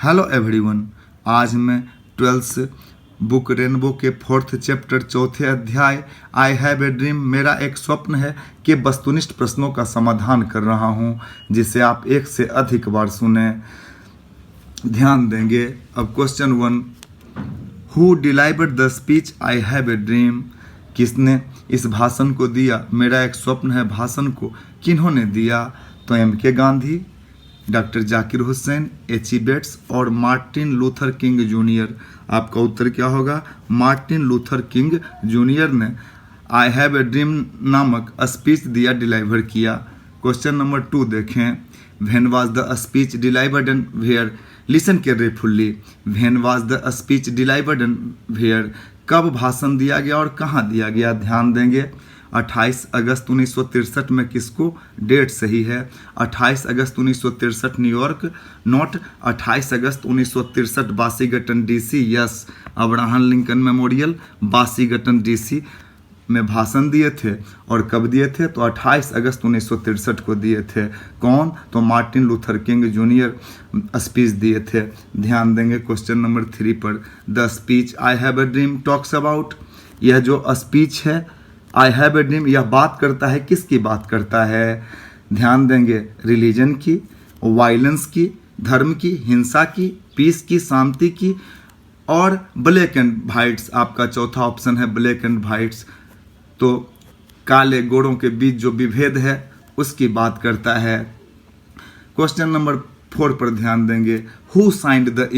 Hello everyone, आज मैं 12th book rainbow के 4th चैप्टर 4थे अध्याय आई हैव ए ड्रीम मेरा एक स्वप्न है कि वस्तुनिष्ठ प्रश्नों का समाधान कर रहा हूं, जिसे आप एक से अधिक बार सुने। ध्यान देंगे। अब question 1, who delivered the speech I have a dream? किसने इस भाषण को दिया? मेरा एक स्वप्न है भाषण को किन्होंने दिया? तो M.K. Gandhi, doctor Zakir Hussain, H.E. Bates और मार्टिन लूथर किंग जूनियर। आपका उत्तर क्या होगा? मार्टिन लूथर किंग जूनियर ने आई हैव ए ड्रीम नामक स्पीच दिया, डिलीवर किया। क्वेश्चन नंबर 2 देखें। When was the speech delivered and where? Listen carefully. When was the speech delivered and where? कब भाषण दिया गया और कहाँ दिया गया? ध्यान देंगे। 28 अगस्त 1963 में किसको? डेट सही है। 28 अगस्त 1963 New York, not 28 August 1963 Washington DC। Yes, Abraham Lincoln memorial Washington DC में भाषण दिए थे। और कब दिए थे? तो 28 अगस्त 1963 को दिए थे। कौन? तो Martin Luther King junior speech दिए थे। ध्यान देंगे क्वेश्चन नंबर 3 पर। The speech I have a dream talks about? यह जो स्पीच है आई हैव ए ड्रीम, यह बात करता है, किसकी बात करता है? ध्यान देंगे। रिलीजन की, वायलेंस की, धर्म की, हिंसा की, पीस की, शांति की, और ब्लैक एंड वाइट्स। आपका चौथा ऑप्शन है ब्लैक एंड वाइट्स। तो काले गोरों के बीच जो विभेद है उसकी बात करता है। क्वेश्चन नंबर 4 पर ध्यान देंगे। Who signed the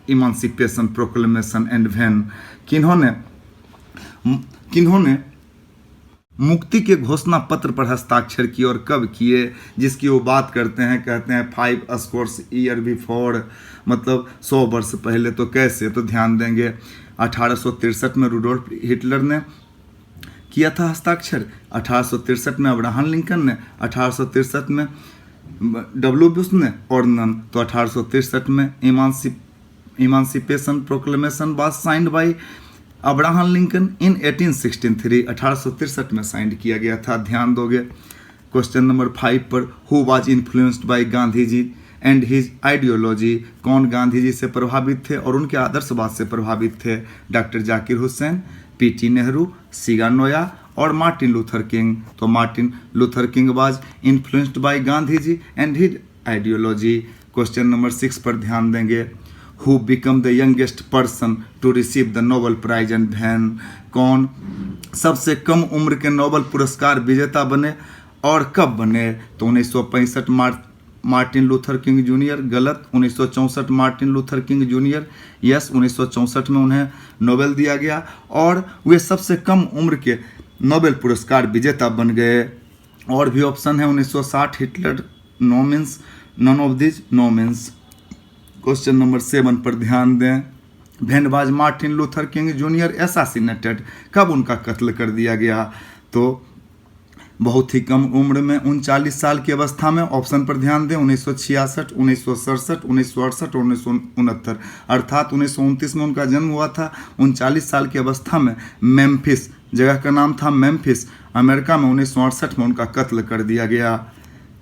emancipation proclamation and when? किन्होंने मुक्ति के घोषणा पत्र पर हस्ताक्षर किए और कब किए? जिसकी वो बात करते हैं, कहते हैं 5 स्कोर्स ईयर बिफोर, मतलब 100 वर्ष पहले। तो कैसे? तो ध्यान देंगे। 1863 में रुडोल्फ हिटलर ने किया था हस्ताक्षर, 1863 में अब्राहम लिंकन ने, 1863 में W. बुश ने, और नन। तो 1863 में emancipation proclamation was signed by Abraham Lincoln in 1863। 1863 में साइन किया गया था। ध्यान दोगे। क्वेश्चन नंबर 5 पर who was influenced by Gandhi ji and his ideology? कौन गांधी जी से प्रभावित थे और उनके आदर्शवाद से प्रभावित थे? Doctor Zakir Hussain, P.T. नेहरू, सिगा नोया और मार्टिन लूथर किंग। तो Martin Luther King was influenced by Gandhi ji and his ideology. Question number 6 पर ध्यान देंगे। Who become the youngest person to receive the Nobel prize and when? कौन सबसे कम उम्र के नोबेल पुरस्कार विजेता बने और कब बने? तो 1965 मार्टिन लूथर किंग जूनियर। गलत। 1964 Martin Luther King junior. Yes, 1964 में उन्हें नोबेल दिया गया और वे सबसे कम उम्र के नोबेल पुरस्कार विजेता बन गए। और भी ऑप्शन है 1960 Hitler. No means, none of this, no means. Question number 7 पर ध्यान दें। When was Martin Luther King junior assassinated? कब उनका कत्ल कर दिया गया? तो बहुत ही कम उम्र में, 39 साल की अवस्था में। ऑप्शन पर ध्यान दें। 1966, 1967, 1968 और 1969। अर्थात 1929 में उनका जन्म हुआ था। 39 साल की अवस्था में मेम्फिस, जगह का नाम था मेम्फिस, अमेरिका में 1968 में उनका कत्ल कर दिया गया।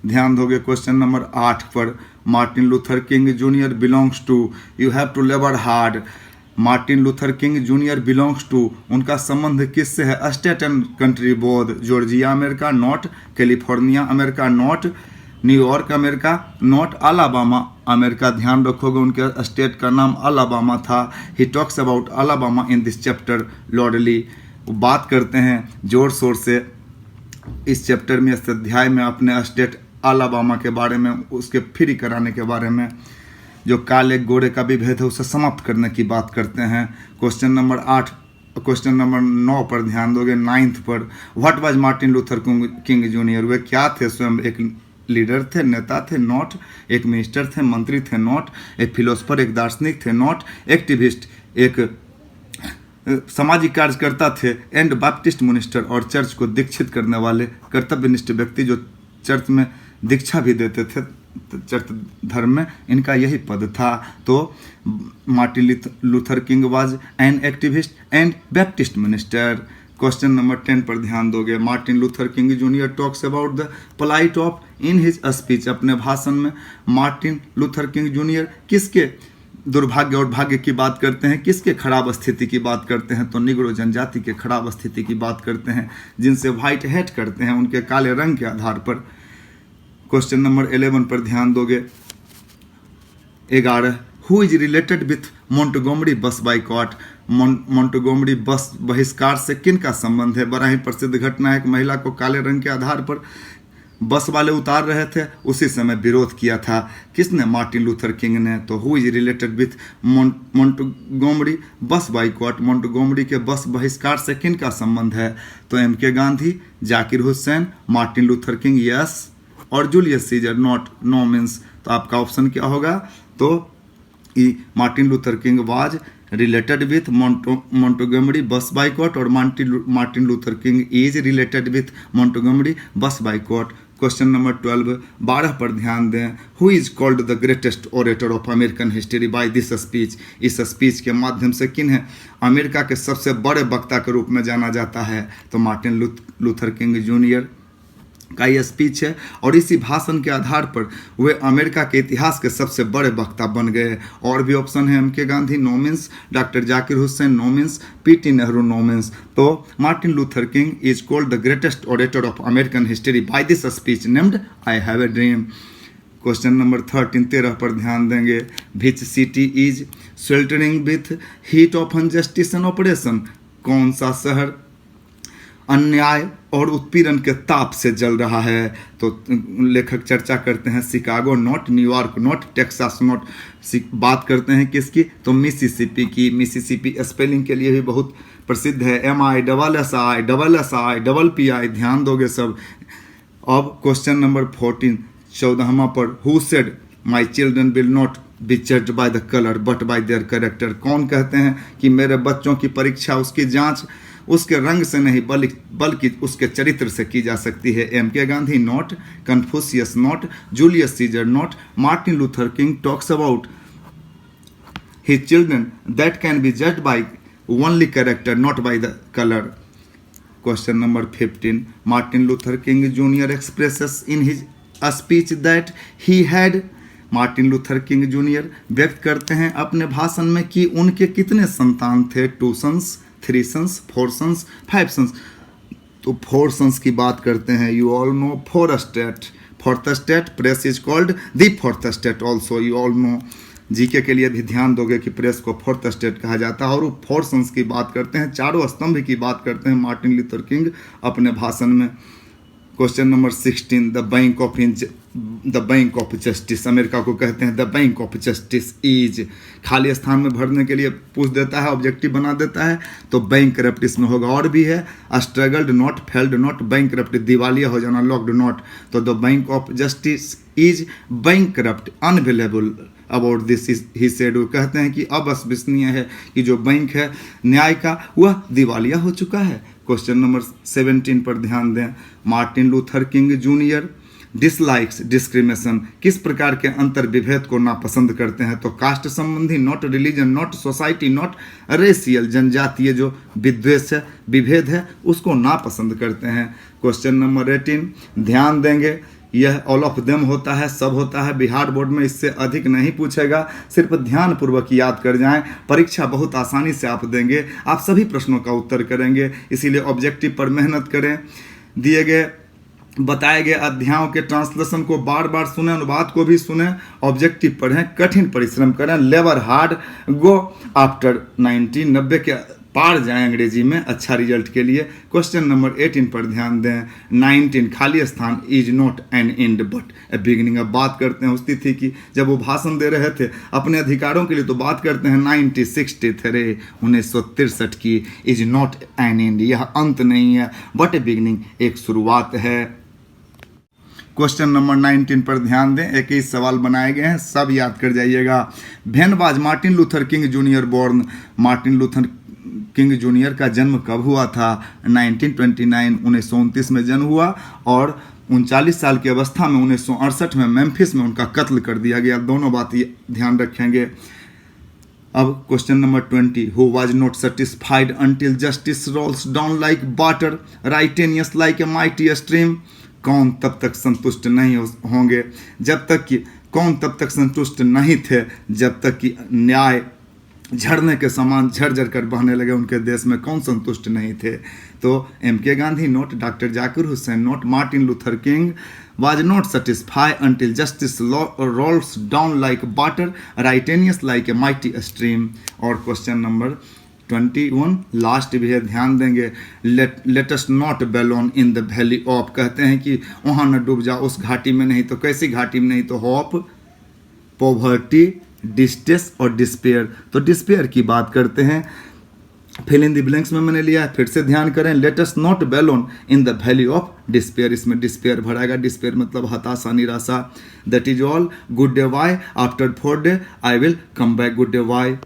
ध्यान दोगे क्वेश्चन नंबर 8 पर। Martin Luther King junior belongs to, you have to labour hard. Martin Luther King junior belongs to, उनका संबंध किससे है? स्टेट एंड कंट्री बोध। Georgia America, not California America, not New York America, not Alabama America. ध्यान रखोगे उनके state का नाम अलाबामा था। He talks about Alabama in this chapter lordly. बात करते हैं जोर शोर से इस चैप्टर में, इस अध्याय में, अपने स्टेट अलाबामा के बारे में, उसके फ्री कराने के बारे में, जो काले गोरे का विभेद है उसे समाप्त करने की बात करते हैं। क्वेश्चन नंबर 9 पर ध्यान दोगे। 9th पर। What was Martin Luther King junior? वे क्या थे? स्वयं एक लीडर थे, नेता थे, नॉट। एक मिनिस्टर थे, मंत्री थे, नॉट। एक फिलोसफर, एक दार्शनिक थे, नॉट। एक्टिविस्ट, एक सामाजिक कार्यकर्ता थे, एंड बैप्टिस्ट मिनिस्टर, और चर्च को दीक्षित करने वाले कर्तव्यनिष्ठ व्यक्ति जो चर्च में दीक्षा भी देते थे, चर्च धर्म में, इनका यही पद था। तो Martin Luther King was an activist and Baptist minister. Question number 10 पर ध्यान दोगे। Martin Luther King junior talks about the plight of in his speech, अपने भाषण में मार्टिन लूथर किंग जूनियर किसके दुर्भाग्य और भाग्य की बात करते हैं, किसके खराब स्थिति की बात करते हैं, तो निग्रो जनजाति के खराब स्थिति की बात करते हैं, जिनसे व्हाइट हेट करते हैं, उनके काले रंग के आधार पर। क्वेश्चन नंबर 11 पर ध्यान दोगे। 11, who is related with Montgomery bus boycott, Montgomery बस बहिष्कार से किन का संबंध है। बड़ा ही प्रसिद्ध घटना है, एक महिला को काले रंग के आधार पर बस वाले उतार रहे थे, उसी समय विरोध किया था, किसने, मार्टिन लूथर किंग ने। तो who is related with Montgomery bus boycott, Montgomery के बस बहिष्कार से किन का संबंध है, तो MK Gandhi, Zakir Hussain, Martin Luther King yes, और Julius Caesar not, no means. तो आपका ऑप्शन क्या होगा, तो Martin Luther King was related with Montgomery bus boycott, और Martin Luther King is related with Montgomery bus boycott. Question number 12 पर ध्यान दें। Who is called the greatest orator of American history by this speech, इस speech के माध्यम से किन है अमेरिका के सबसे बड़े वक्ता के रूप में जाना जाता है, तो मार्टिन लूथर किंग जूनियर का ये स्पीच है, और इसी भाषण के आधार पर वे अमेरिका के इतिहास के सबसे बड़े वक्ता बन गए। और भी ऑप्शन है, MK Gandhi no means, doctor Zakir Hussain no means, PT Nehru no means. तो Martin Luther King is called the greatest orator of American history by this speech named I have a dream. Question number 13 पर ध्यान देंगे। Which city is sheltering with heat of injustice and operation, कौन सा शहर अन्याय और उत्पीड़न के ताप से जल रहा है, तो लेखक चर्चा करते हैं Chicago not, New York not, Texas not. बात करते हैं किसकी, तो मिसिसिपी की। मिसिसिपी स्पेलिंग के लिए भी बहुत प्रसिद्ध है, MISSI ध्यान दोगे सब। अब क्वेश्चन नंबर 14 14वां पर, who said my children will not be judged by the colour but by their character, कौन कहते हैं कि मेरे बच्चों की परीक्षा, उसकी जांच उसके रंग से नहीं बल्कि उसके चरित्र से की जा सकती है। MK Gandhi not, Confucius not, Julius Caesar not, Martin Luther king talks about his children that can be judged by only character not by the color. Question number 15, Martin Luther King Jr. expresses in his speech that he had, Martin Luther King junior व्यक्त करते हैं अपने भाषण में कि उनके कितने संतान थे, 2 sons, 3 sons, 4 sons, 5 sons। तो 4 sons की बात करते हैं। You all know fourth state press is called the fourth state also, you all know. GK के लिए भी ध्यान दोगे कि प्रेस को फोर्थ स्टेट कहा जाता है। और वो 4 sons की बात करते हैं, 4 स्तंभ की बात करते हैं मार्टिन लूथर किंग अपने भाषण में। Question number 16, the bank of justice, America को कहते हैं the bank of justice is, खाली स्थान में भरने के लिए पूछ देता है, ऑब्जेक्टिव बना देता है, तो बैंक करप्ट इसमें होगा। और भी है, struggled not, failed not, bank corrupt दिवालिया हो जाना, लॉक्ड नॉट। तो the bank of justice is bank corrupt unavailable about this he said, वो कहते हैं कि अब अविश्वसनीय है कि जो बैंक है न्याय का वह दिवालिया हो चुका है। क्वेश्चन नंबर 17 पर ध्यान दें। Martin Luther King junior dislikes discrimination, किस प्रकार के अंतर विभेद को नापसंद करते हैं, तो कास्ट संबंधी not, religion not, society not, racial जनजातीय जो विद्वेष है, विभेद है, उसको नापसंद करते हैं। क्वेश्चन नंबर 18 ध्यान देंगे, यह ऑल ऑफ देम होता है, सब होता है, बिहार बोर्ड में इससे अधिक नहीं पूछेगा, सिर्फ ध्यान पूर्वक याद कर जाएं, परीक्षा बहुत आसानी से आप देंगे, आप सभी प्रश्नों का उत्तर करेंगे, इसीलिए ऑब्जेक्टिव पर मेहनत करें। दिए गए बताए गए अध्यायों के ट्रांसलेशन को बार बार सुने, अनुवाद को भी सुने, ऑब्जेक्टिव पढ़ें, कठिन परिश्रम करें, लेबर हार्ड, गो आफ्टर 90 के पार जाएं अंग्रेजी में अच्छा रिजल्ट के लिए। क्वेश्चन नंबर 18 पर ध्यान दें। 19 खाली स्थान is not an and but A beginning. अब बात करते हैं उस तिथि की जब वो भाषण दे रहे थे अपने अधिकारों के लिए, तो बात करते हैं 1963 की, इज नॉट एन एंड, यह अंत नहीं है, बट ए बिगिनिंग, एक शुरुआत है। क्वेश्चन नंबर 19 पर ध्यान दें, 21 सवाल बनाए गए हैं, सब याद कर जाइएगा। When was Martin Luther King junior born, Martin Luther King junior का जन्म कब हुआ था, 1929 1929 में जन्म हुआ, और 39 साल की अवस्था में 1968 में मेम्फिस में उनका कत्ल कर दिया गया। दोनों बात ध्यान रखेंगे। अब question number 20, who was not satisfied until justice rolls down like water, righteousness like a mighty stream, कौन तब तक संतुष्ट नहीं होंगे जब तक कि कौन तब तक संतुष्ट नहीं थे जब तक कि न्याय झरने के समान झरझर कर बहने लगे उनके देश में, कौन संतुष्ट नहीं थे। तो MK. Gandhi note, doctor Zakir Hussain note, Martin Luther king was not satisfied until justice rolls down like water, righteousness like a mighty stream। और क्वेश्चन नंबर 21 लास्ट भी है, ध्यान देंगे। लेट अस नॉट बेलोन इन द वैली ऑफ, कहते हैं कि वहाँ न डूब जाओ उस घाटी में, नहीं तो कैसी घाटी में, नहीं तो होप, पॉवर्टी, डिस्ट्रेस और डिस्पेयर। तो डिस्पेयर की बात करते हैं, फिल इन द ब्लैंक्स में मैंने लिया है, फिर से ध्यान करें। लेट अस नॉट बेलोन in the valley of despair, इसमें डिस्पेयर भराएगा। डिस्पेयर मतलब हताशा, निराशा। That is all, good day bye, after 4 day I will come back, good day bye.